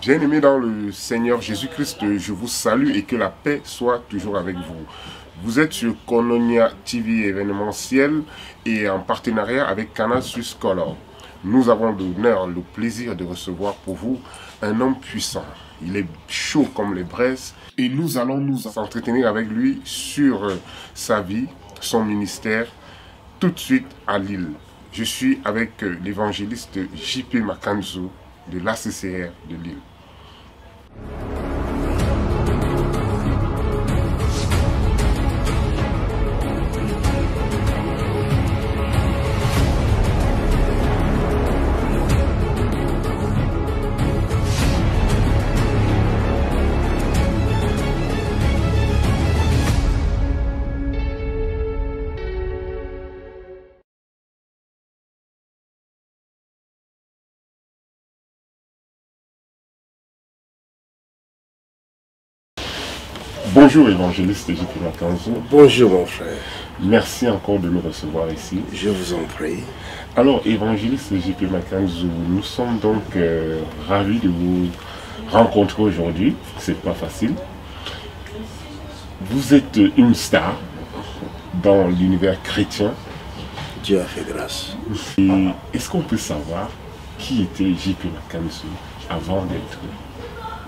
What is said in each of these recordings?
Bien-aimés dans le Seigneur Jésus-Christ, je vous salue et que la paix soit toujours avec vous. Vous êtes sur Koinonia TV événementiel et en partenariat avec Canal Suisse Color. Nous avons l'honneur, le plaisir de recevoir pour vous un homme puissant. Il est chaud comme les braises et nous allons nous entretenir avec lui sur sa vie, son ministère, tout de suite à Lille. Je suis avec l'évangéliste J.P. Makanzo de l'ACCR de Lille. Bonjour évangéliste J.P. Makanzo. Bonjour mon frère. Merci encore de nous recevoir ici. Je vous en prie. Alors évangéliste J.P. Makanzo, nous sommes donc ravis de vous rencontrer aujourd'hui. C'est pas facile. Vous êtes une star dans l'univers chrétien. Dieu a fait grâce. Et est-ce qu'on peut savoir qui était J.P. Makanzo avant d'être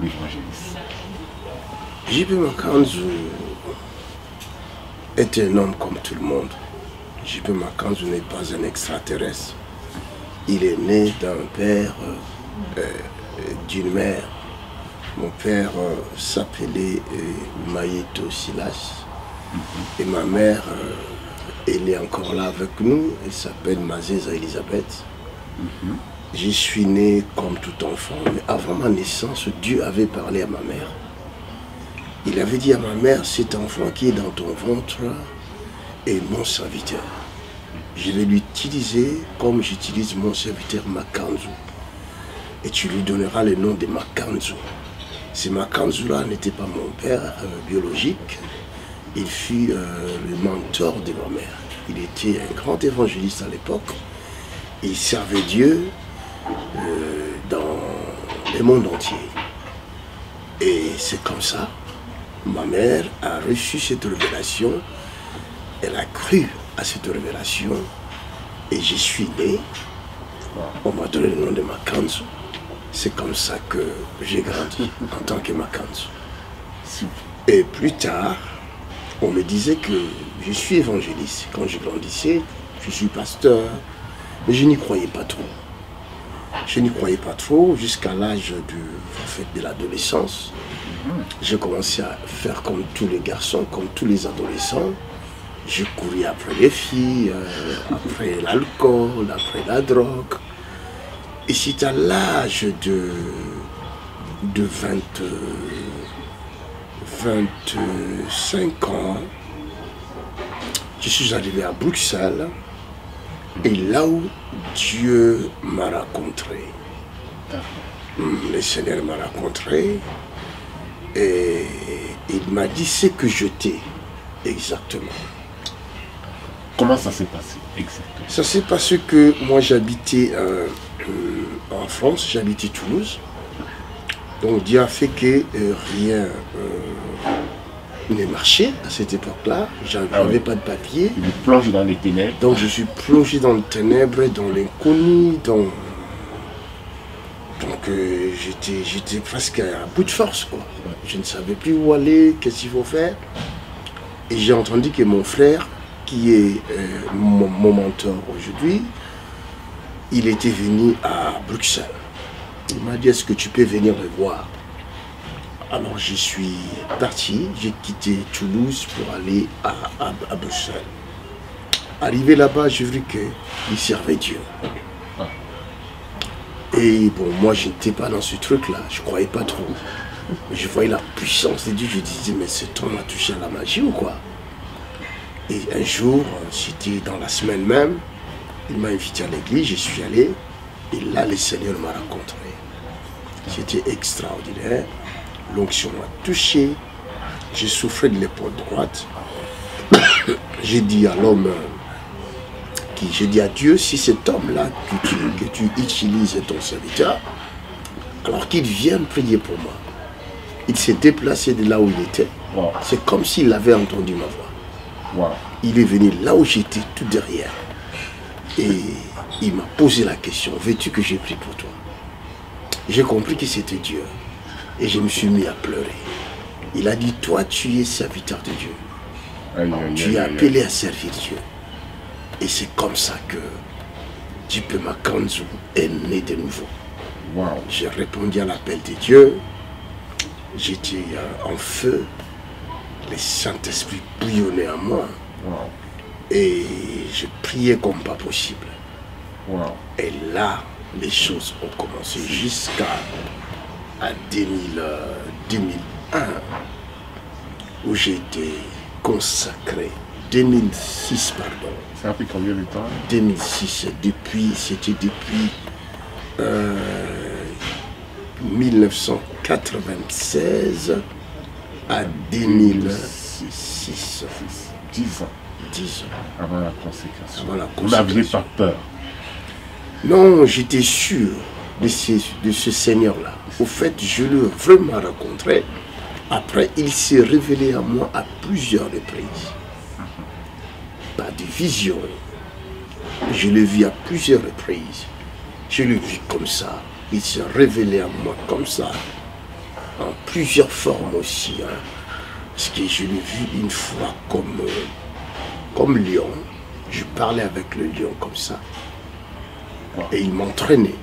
l'évangéliste? J.P. Makanzo est un homme comme tout le monde. J.P. Makanzo n'est pas un extraterrestre. Il est né d'un père, d'une mère. Mon père s'appelait Maïto Silas. Et ma mère, elle est encore là avec nous. Elle s'appelle Mazeza Elisabeth. J'y suis né comme tout enfant. Mais avant ma naissance, Dieu avait parlé à ma mère. Il avait dit à ma mère, cet enfant qui est dans ton ventre est mon serviteur. Je vais l'utiliser comme j'utilise mon serviteur Makanzo. Et tu lui donneras le nom de Makanzo. Ce Makanzo-là n'était pas mon père biologique. Il fut le mentor de ma mère. Il était un grand évangéliste à l'époque. Il servait Dieu dans le monde entier. Et c'est comme ça. Ma mère a reçu cette révélation, elle a cru à cette révélation et j'y suis né. On m'a donné le nom de Makanzo. C'est comme ça que j'ai grandi en tant que Makanzo. Et plus tard, on me disait que je suis évangéliste. Quand je grandissais, je suis pasteur, mais je n'y croyais pas trop. Je n'y croyais pas trop jusqu'à l'âge de l'adolescence. J'ai commencé à faire comme tous les garçons, comme tous les adolescents. Je courais après les filles, après l'alcool, après la drogue. Et c'est à l'âge de 25 ans, je suis arrivé à Bruxelles. Et là où Dieu m'a rencontré, le Seigneur m'a rencontré, et il m'a dit ce que je t'ai exactement. Comment ça s'est passé exactement? Ça s'est passé que moi j'habitais en France, j'habitais Toulouse. Donc Dieu a fait que rien ne marchait à cette époque-là. Je n'avais pas de papier. Tu plonges dans les ténèbres. Donc je suis plongé dans les ténèbres, dans l'inconnu, Donc j'étais presque à bout de force, quoi. Je ne savais plus où aller, qu'est-ce qu'il faut faire. Et j'ai entendu que mon frère, qui est mon mentor aujourd'hui, il était venu à Bruxelles. Il m'a dit, est-ce que tu peux venir me voir? Alors je suis parti, j'ai quitté Toulouse pour aller à Bruxelles. Arrivé là-bas, j'ai vu qu'il servait Dieu. Et bon, moi, je n'étais pas dans ce truc-là, je ne croyais pas trop. Mais je voyais la puissance de Dieu, je disais, mais cet homme a touché à la magie ou quoi? Et un jour, c'était dans la semaine même, il m'a invité à l'église, je suis allé, et là, le Seigneur m'a rencontré. C'était extraordinaire, l'onction m'a touché, j'ai souffert de l'épaule droite. J'ai dit à l'homme, j'ai dit à Dieu, si cet homme-là que tu utilises ton serviteur, Alors qu'il vient prier pour moi, il s'est déplacé de là où il était. Wow. C'est comme s'il avait entendu ma voix. Wow. Il est venu là où j'étais, tout derrière. Et il m'a posé la question, veux-tu que j'ai prié pour toi? J'ai compris que c'était Dieu. Et je me suis mis à pleurer. Il a dit, toi tu es serviteur de Dieu. Aïe, aïe, Tu es aïe, aïe. appelé à servir Dieu. Et c'est comme ça que Djipe Makanzu est né de nouveau. Wow. J'ai répondu à l'appel de Dieu. J'étais en feu. Le Saint-Esprit bouillonnait en moi. Wow. Et je priais comme pas possible. Wow. Et là, les choses ont commencé jusqu'à 2001, où j'ai été consacré. 2006, pardon. Ça a pris combien de temps? 2006, c'était depuis 1996 à 2006. 10 ans 10 ans. avant la consécration. Avant la Vous n'aviez consécration. pas peur? Non, j'étais sûr de ce Seigneur-là. Au fait, je l'ai vraiment rencontré. Après, il s'est révélé à moi à plusieurs reprises. Par des visions. Je l'ai vu à plusieurs reprises. Je l'ai vu comme ça. Il s'est révélé à moi comme ça. En plusieurs formes aussi. Hein. Parce que je l'ai vu une fois comme lion. Je parlais avec le lion comme ça. Et il m'entraînait.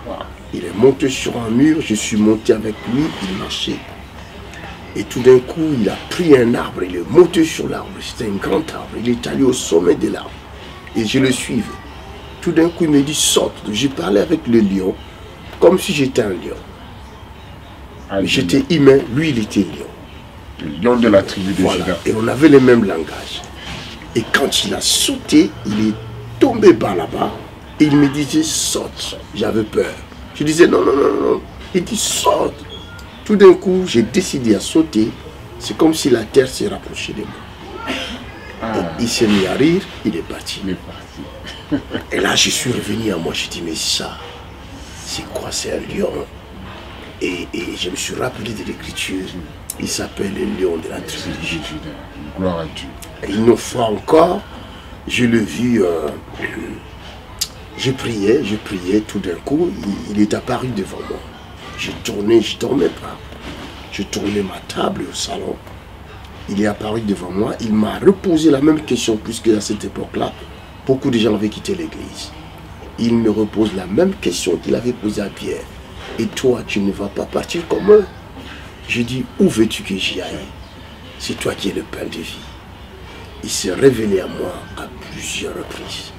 Wow. Il est monté sur un mur, je suis monté avec lui, il marchait. Et tout d'un coup, il a pris un arbre, il est monté sur l'arbre. C'était un grand arbre, il est allé au sommet de l'arbre. Et je le suivais. Tout d'un coup, il me dit, saute. J'ai parlé avec le lion, comme si j'étais un lion. Aïe, J'étais humain, lui, il était lion. le lion de la tribu de Voilà. Juda. Et on avait le même langage. Et quand il a sauté, il est tombé par là-bas. Et il me disait, saute. J'avais peur. Je disais, non, non, non, non. Il dit, saute. Tout d'un coup, j'ai décidé à sauter. C'est comme si la terre s'est rapprochée de moi. Ah, Il s'est mis à rire, il est parti. il est parti. Et là, je suis revenu à moi. Je dis, mais ça, c'est quoi? C'est un lion. Et je me suis rappelé de l'écriture. Il s'appelle le lion de la tribu de Juda. Juda. Gloire à Dieu. Et une fois encore, je l'ai vu, je priais, tout d'un coup, il est apparu devant moi. Je tournais, je ne dormais pas. Je tournais ma table au salon. Il est apparu devant moi, il m'a reposé la même question, puisque à cette époque-là, beaucoup de gens avaient quitté l'église. Il me repose la même question qu'il avait posée à Pierre. Et toi, tu ne vas pas partir comme eux? Je dis, où veux-tu que j'y aille? C'est toi qui es le pain de vie. Il s'est révélé à moi à plusieurs reprises.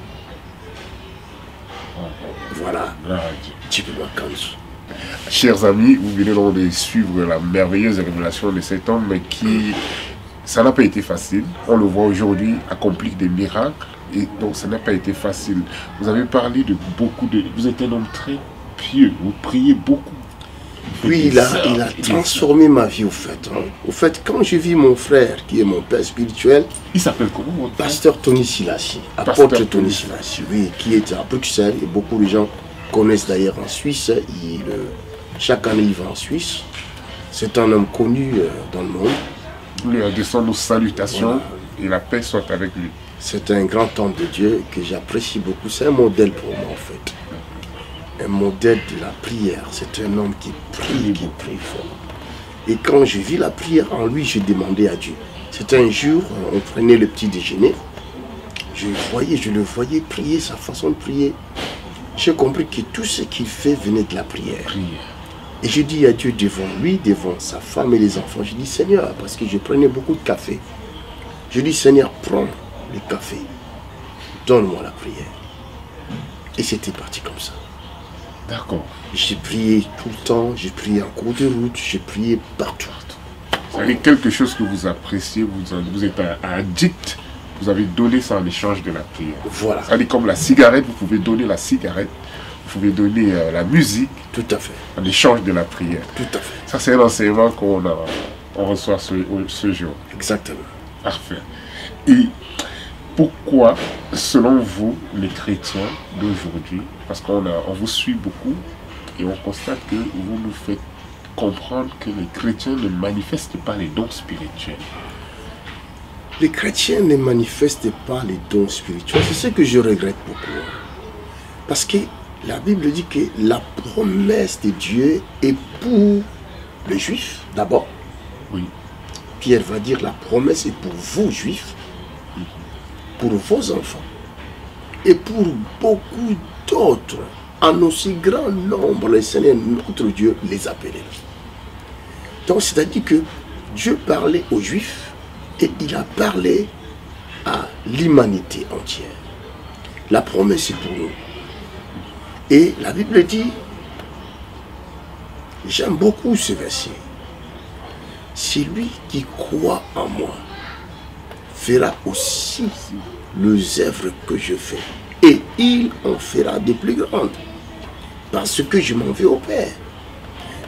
Voilà, Gloire à Dieu. Djipe Makanzu. Chers amis, vous venez donc de suivre la merveilleuse révélation de cet homme qui, ça n'a pas été facile. On le voit aujourd'hui accomplir des miracles et donc ça n'a pas été facile. Vous avez parlé de beaucoup de... Vous êtes un homme très pieux, vous priez beaucoup. Oui, il a transformé ma vie au fait. Hein. Au fait, quand j'ai vu mon frère, qui est mon père spirituel, Il s'appelle comment votre père? pasteur Tony Silassi, Pasteur apôtre Tony Tony Silassi, oui, qui est à Bruxelles, et beaucoup de gens connaissent d'ailleurs en Suisse. Chaque année, il va en Suisse. C'est un homme connu dans le monde. Nous lui adressons nos salutations et la paix soit avec lui. C'est un grand homme de Dieu que j'apprécie beaucoup. C'est un modèle pour moi, en fait. Un modèle de la prière. C'est un homme qui prie fort. Et quand je vis la prière en lui, je demandais à Dieu. C'était un jour, on prenait le petit déjeuner. Je le voyais prier, sa façon de prier. J'ai compris que tout ce qu'il fait venait de la prière. Et je dis à Dieu devant lui, devant sa femme et les enfants, je dis Seigneur, parce que je prenais beaucoup de café. Je dis Seigneur, prends le café, donne-moi la prière. Et c'était parti comme ça. D'accord. J'ai prié tout le temps, j'ai prié en cours de route, j'ai prié partout. C'est quelque chose que vous appréciez, vous êtes un addict, vous avez donné ça en échange de la prière. Voilà. C'est-à-dire comme la cigarette, vous pouvez donner la cigarette, vous pouvez donner la musique Tout à fait. en échange de la prière. Tout à fait. Ça, c'est un enseignement qu'on reçoit ce jour. Exactement. Parfait. Et pourquoi, selon vous, les chrétiens d'aujourd'hui, parce qu'on vous suit beaucoup, et on constate que vous nous faites comprendre que les chrétiens ne manifestent pas les dons spirituels. Les chrétiens ne manifestent pas les dons spirituels. C'est ce que je regrette beaucoup. Parce que la Bible dit que la promesse de Dieu est pour les Juifs d'abord. Oui. Pierre va dire la promesse est pour vous, Juifs, pour vos enfants et pour beaucoup d'autres. En aussi grand nombre, le Seigneur, notre Dieu, les appelait. Donc, c'est-à-dire que Dieu parlait aux Juifs et il a parlé à l'humanité entière. La promesse est pour nous. Et la Bible dit, j'aime beaucoup ce verset, celui qui croit en moi fera aussi les œuvres que je fais. Et il en fera des plus grandes. Parce que je m'en vais au Père.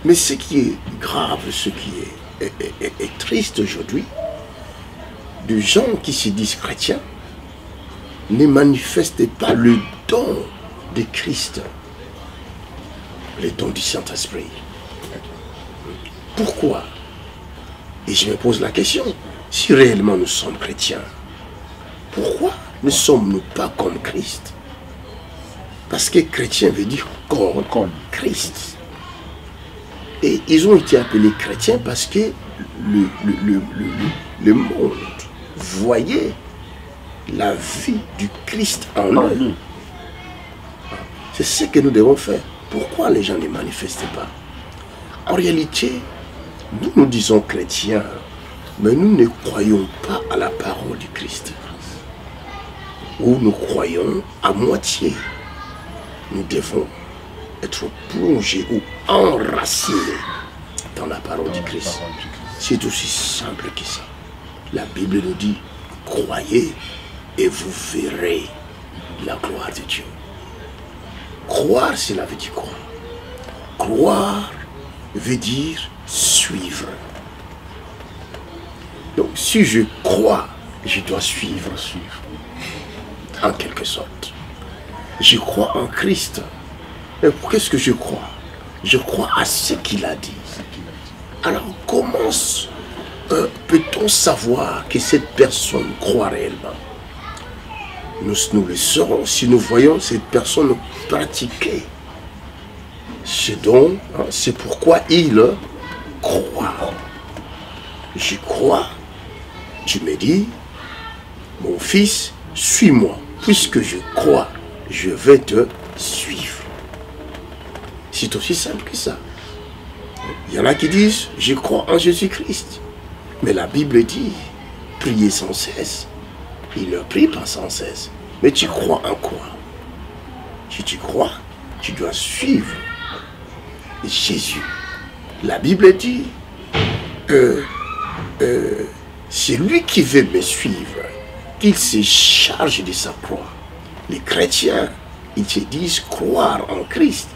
Mais ce qui est grave, ce qui est triste aujourd'hui, de gens qui se disent chrétiens ne manifestent pas le don de Christ, le don du Saint-Esprit. Pourquoi? Et je me pose la question, si réellement nous sommes chrétiens, pourquoi ne sommes-nous pas comme Christ? Parce que chrétien veut dire comme Christ. Et ils ont été appelés chrétiens parce que le monde voyait la vie du Christ en eux. C'est ce que nous devons faire. Pourquoi les gens ne manifestent pas? En réalité, nous disons chrétiens, mais nous ne croyons pas à la parole du Christ. Ou nous croyons à moitié. Nous devons être plongés ou enracinés dans la parole du Christ. C'est aussi simple que ça. La Bible nous dit, croyez et vous verrez la gloire de Dieu. Croire, cela veut dire quoi? Croire veut dire suivre. Donc si je crois, je dois suivre. En quelque sorte. Je crois en Christ. Mais qu'est-ce que je crois? Je crois à ce qu'il a dit. Alors comment peut-on savoir que cette personne croit réellement? Nous le saurons si nous voyons cette personne pratiquer ce don. C'est pourquoi il croit. Je crois. Tu me dis, mon fils, suis-moi. Puisque je crois, je vais te suivre. C'est aussi simple que ça. Il y en a qui disent, je crois en Jésus-Christ. Mais la Bible dit, priez sans cesse. Il ne prie pas sans cesse. Mais tu crois en quoi? Si tu crois, tu dois suivre Jésus. La Bible dit, c'est lui qui veut me suivre, qu'il se charge de sa croix. Les chrétiens, ils se disent croire en Christ,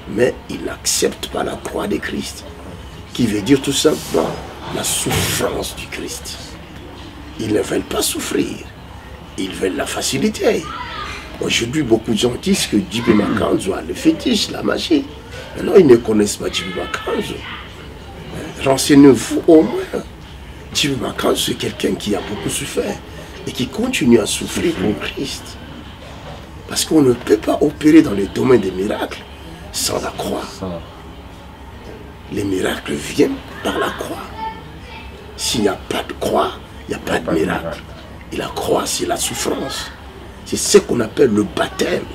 mais ils n'acceptent pas la croix de Christ, qui veut dire tout simplement la souffrance du Christ. Ils ne veulent pas souffrir, ils veulent la facilité. Aujourd'hui, beaucoup de gens disent que Djiby Makanzo a le fétiche, la magie. Maintenant, ils ne connaissent pas Djiby Makanzo. Renseignez-vous au moins. Djiby Makanzo, c'est quelqu'un qui a beaucoup souffert et qui continue à souffrir pour Christ. Parce qu'on ne peut pas opérer dans le domaine des miracles sans la croix. Les miracles viennent par la croix. S'il n'y a pas de croix, il n'y a pas de miracle. Et la croix, c'est la souffrance. C'est ce qu'on appelle le baptême.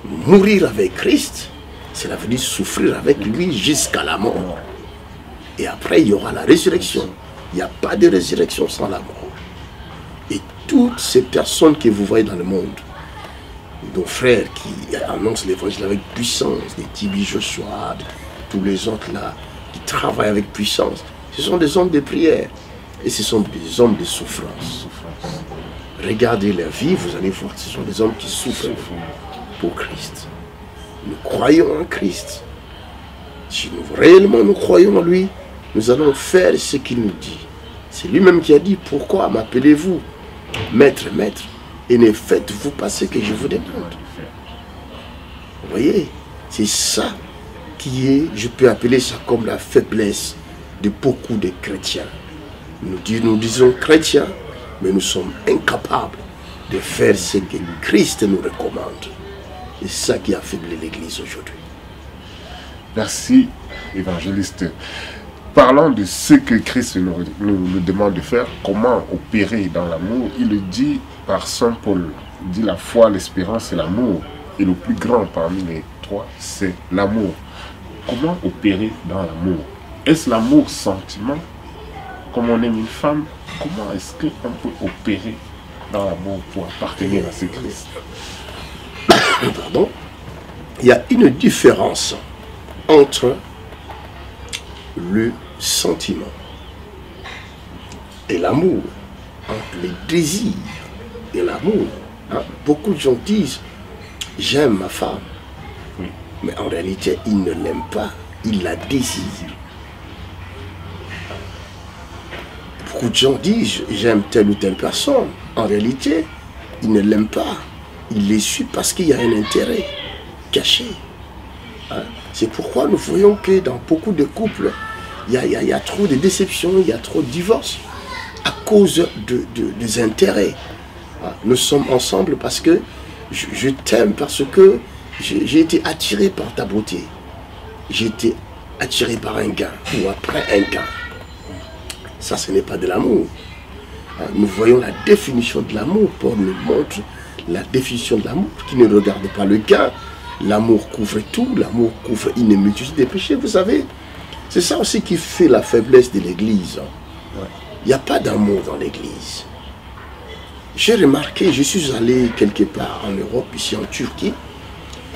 Mourir avec Christ, cela veut dire souffrir avec lui jusqu'à la mort. Et après, il y aura la résurrection. Il n'y a pas de résurrection sans la mort. Et toutes ces personnes que vous voyez dans le monde, nos frères qui annoncent l'évangile avec puissance, les Djiby Joshua, tous les autres là, qui travaillent avec puissance, ce sont des hommes de prière. Et ce sont des hommes de souffrance. Regardez leur vie, vous allez voir, ce sont des hommes qui souffrent pour Christ. Nous croyons en Christ. Si nous réellement nous croyons en lui, nous allons faire ce qu'il nous dit. C'est lui-même qui a dit, pourquoi m'appelez-vous maître, maître, et ne faites-vous pas ce que je vous demande? Vous voyez, c'est ça qui est, je peux appeler ça comme la faiblesse de beaucoup de chrétiens. Nous disons chrétiens, mais nous sommes incapables de faire ce que Christ nous recommande. Et c'est ça qui affaiblit l'Église aujourd'hui. Merci, évangéliste. Parlant de ce que Christ nous demande de faire, comment opérer dans l'amour, il le dit par Saint Paul. Il dit la foi, l'espérance et l'amour. Et le plus grand parmi les trois, c'est l'amour. Comment opérer dans l'amour? Est-ce l'amour sentiment? Comme on aime une femme, comment est-ce qu'on peut opérer dans l'amour pour appartenir à ce Christ? Pardon? Il y a une différence entre le sentiment et l'amour, entre les désirs et l'amour. Hein? Beaucoup de gens disent j'aime ma femme, oui. Mais en réalité ils ne l'aiment pas, ils la désirent. Beaucoup de gens disent j'aime telle ou telle personne, en réalité ils ne l'aiment pas, ils les suivent parce qu'il y a un intérêt caché. Hein? C'est pourquoi nous voyons que dans beaucoup de couples, il y a trop de déceptions, il y a trop de divorces à cause des intérêts. Nous sommes ensemble parce que je t'aime, parce que j'ai été attiré par ta beauté. J'ai été attiré par un gain ou après un gain. Ça, ce n'est pas de l'amour. Nous voyons la définition de l'amour. Paul nous montre la définition de l'amour qui ne regarde pas le gain. L'amour couvre tout, l'amour couvre une multitude de péchés, vous savez. C'est ça aussi qui fait la faiblesse de l'Église. Il n'y a pas d'amour dans l'Église. J'ai remarqué, je suis allé quelque part en Europe, ici en Turquie,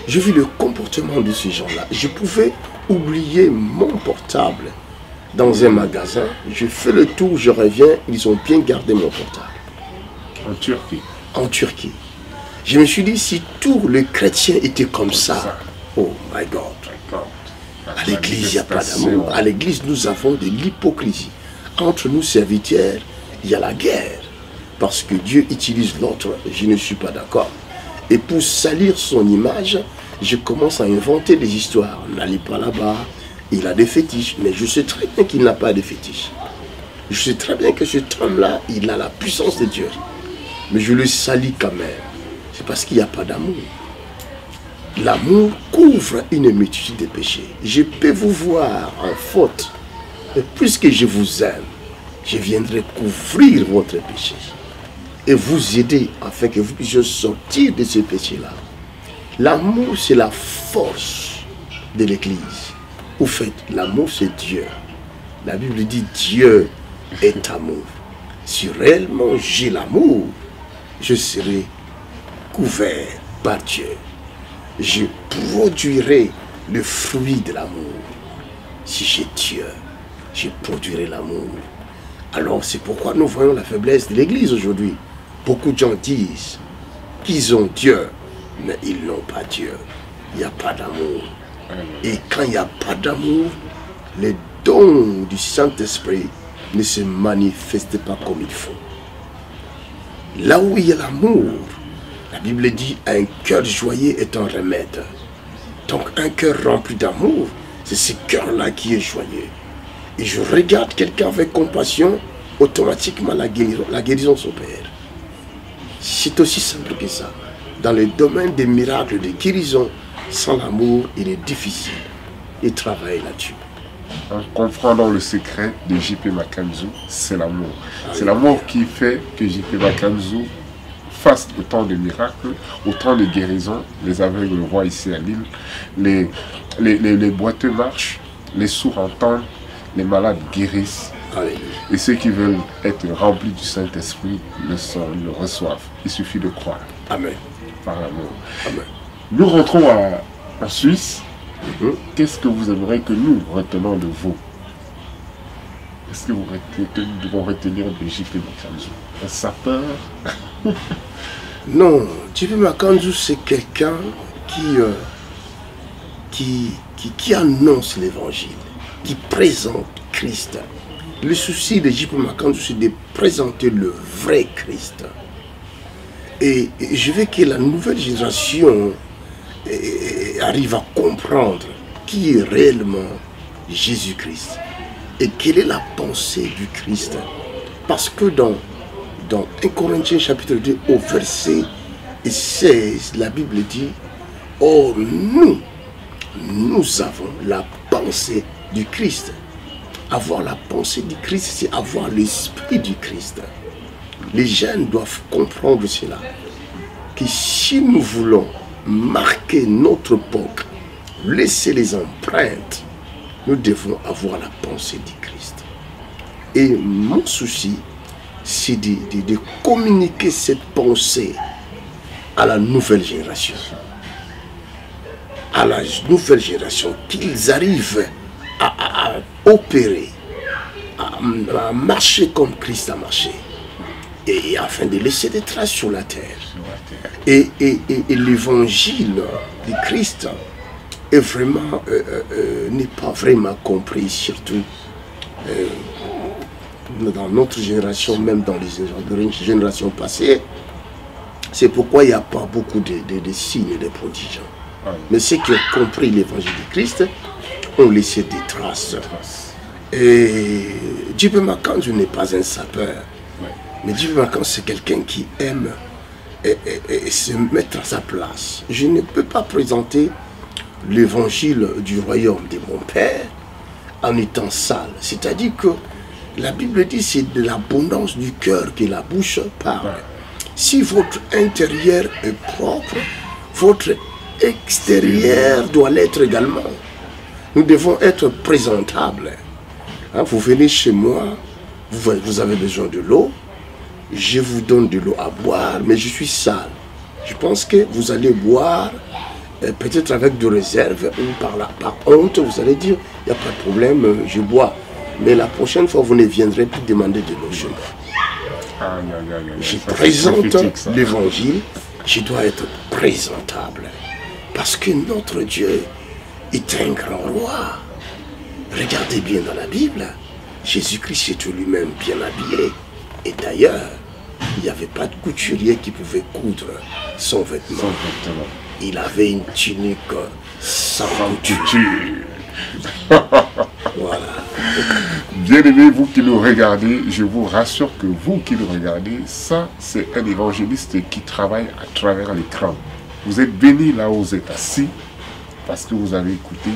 j'ai vu le comportement de ces gens-là. Je pouvais oublier mon portable dans un magasin, je fais le tour, je reviens, ils ont bien gardé mon portable. En Turquie? En Turquie. Je me suis dit, si tous les chrétiens étaient comme ça, oh my God. À l'église, il n'y a pas d'amour. À l'église, nous avons de l'hypocrisie. Entre nous, serviteurs, il y a la guerre. Parce que Dieu utilise l'autre, je ne suis pas d'accord. Et pour salir son image, je commence à inventer des histoires. N'allez pas là-bas, il a des fétiches. Mais je sais très bien qu'il n'a pas de fétiches. Je sais très bien que cet homme-là, il a la puissance de Dieu. Mais je le salis quand même. C'est parce qu'il n'y a pas d'amour. L'amour couvre une multitude de péchés. Je peux vous voir en faute, mais puisque je vous aime, je viendrai couvrir votre péché et vous aider afin que vous puissiez sortir de ce péché-là. L'amour, c'est la force de l'Église. Au fait, l'amour, c'est Dieu. La Bible dit Dieu est amour. Si réellement j'ai l'amour, je serai couvert par Dieu. Je produirai le fruit de l'amour. Si j'ai Dieu, je produirai l'amour. Alors c'est pourquoi nous voyons la faiblesse de l'Église aujourd'hui. Beaucoup de gens disent qu'ils ont Dieu, mais ils n'ont pas Dieu. Il n'y a pas d'amour. Et quand il n'y a pas d'amour, les dons du Saint-Esprit ne se manifestent pas comme il faut. Là où il y a l'amour, la Bible dit un cœur joyeux est un remède. Donc un cœur rempli d'amour, c'est ce cœur-là qui est joyeux. Et je regarde quelqu'un avec compassion, automatiquement la guérison s'opère. C'est aussi simple que ça. Dans le domaine des miracles, des guérisons, sans l'amour, il est difficile de travailler là-dessus. En comprenant le secret de J.P. Makanzou, c'est l'amour. C'est l'amour qui fait que J.P. Makanzou fasse autant de miracles, autant de guérisons. Les aveugles le voient ici à Lille, les boiteux marchent, les sourds entendent, les malades guérissent. Alléluia. Et ceux qui veulent être remplis du Saint-Esprit le reçoivent. Il suffit de croire. Amen. Par l'amour. Amen. Nous rentrons en Suisse. Qu'est-ce que vous aimeriez que nous retenons de vous? Qu'est-ce que nous devons retenir de J.P. Makanzou? Un sapeur? Non, J.P. Makanzou, c'est quelqu'un qui annonce l'évangile, qui présente Christ. Le souci de J.P. Makanzou, c'est de présenter le vrai Christ. Et je veux que la nouvelle génération arrive à comprendre qui est réellement Jésus-Christ et quelle est la pensée du Christ. Parce que dans 1 Corinthiens chapitre 2 au verset 16, la Bible dit, oh nous avons la pensée du Christ. Avoir la pensée du Christ, c'est avoir l'esprit du Christ. Les jeunes doivent comprendre cela, que si nous voulons marquer notre époque, laisser les empreintes, nous devons avoir la pensée du Christ. Et mon souci, c'est de communiquer cette pensée à la nouvelle génération. À la nouvelle génération, qu'ils arrivent à opérer, à marcher comme Christ a marché, et afin de laisser des traces sur la terre. Et l'évangile du Christ est vraiment, n'est pas vraiment compris, surtout dans notre génération, même dans les générations passées. C'est pourquoi il n'y a pas beaucoup de signes et de prodiges. Mais ceux qui ont compris l'évangile du Christ ont laissé des traces. Et J.P. Makanzu n'est pas un sapeur. Mais J.P. Makanzu, c'est quelqu'un qui aime et se mettre à sa place. Je ne peux pas présenter l'évangile du royaume de mon Père en étant sale. C'est-à-dire que la Bible dit que c'est de l'abondance du cœur que la bouche parle. Si votre intérieur est propre, votre extérieur doit l'être également. Nous devons être présentables. Hein, vous venez chez moi, vous avez besoin de l'eau, je vous donne de l'eau à boire, mais je suis sale. Je pense que vous allez boire, peut-être avec de réserve, ou par honte, vous allez dire, il n'y a pas de problème, je bois. Mais la prochaine fois, vous ne viendrez plus demander de l'eau chez moi. Je présente l'évangile, je dois être présentable. Parce que notre Dieu est un grand roi. Regardez bien dans la Bible, Jésus-Christ était lui-même bien habillé. Et d'ailleurs, il n'y avait pas de couturier qui pouvait coudre son vêtement. Il avait une tunique sans couture. Voilà. Bien-aimés, vous qui nous regardez, je vous rassure que vous qui nous regardez, ça, c'est un évangéliste qui travaille à travers l'écran. Vous êtes bénis là où vous êtes assis parce que vous avez écouté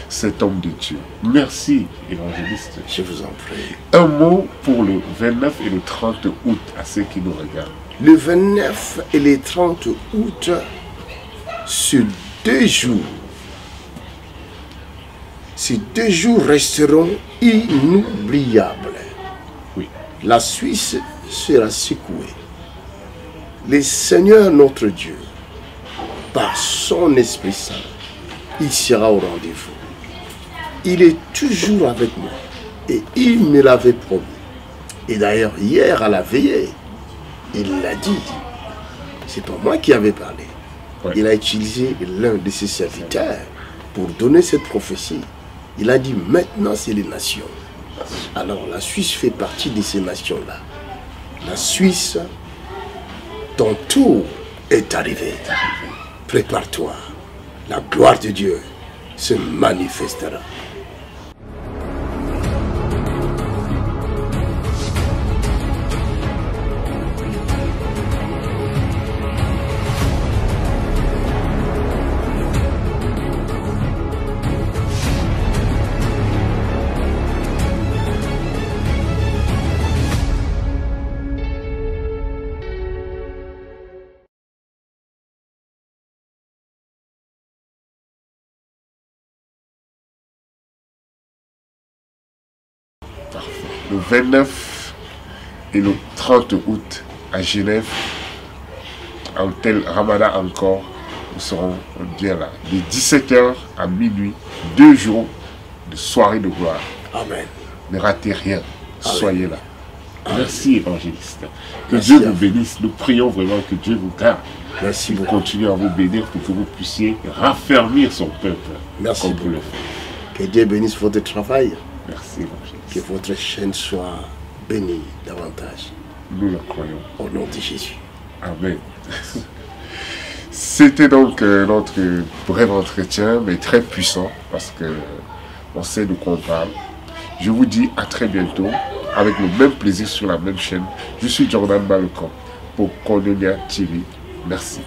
cet homme de Dieu. Merci, évangéliste. Je vous en prie. Un mot pour le 29 et le 30 août à ceux qui nous regardent. Le 29 et le 30 août, sur 2 jours, ces 2 jours resteront inoubliables. Oui. La Suisse sera secouée. Le Seigneur notre Dieu, par son Esprit Saint, il sera au rendez-vous. Il est toujours avec moi et il me l'avait promis. Et d'ailleurs, hier à la veillée, il l'a dit. C'est pas moi qui avais parlé. Ouais. Il a utilisé l'un de ses serviteurs pour donner cette prophétie. Il a dit, maintenant c'est les nations. Alors la Suisse fait partie de ces nations-là. La Suisse, ton tour est arrivé. Prépare-toi. La gloire de Dieu se manifestera. Le 29 et le 30 août à Genève, à l'hôtel Ramada encore, nous serons bien là. De 17h à minuit, 2 jours de soirée de gloire. Amen. Ne ratez rien, Amen. Soyez là. Amen. Merci évangéliste. Que Merci Dieu vous bénisse. Nous prions vraiment que Dieu vous garde. Merci beaucoup. Continue à vous bénir pour que vous puissiez raffermir son peuple. Merci comme beaucoup. vous le faites. Que Dieu bénisse votre travail. Merci évangéliste. Que votre chaîne soit bénie davantage. Nous le croyons. Au nom de Jésus. Amen. C'était donc notre bref entretien, mais très puissant, parce que on sait de quoi on parle. Je vous dis à très bientôt, avec le même plaisir sur la même chaîne. Je suis Jordan Balcon pour Koinonia TV. Merci.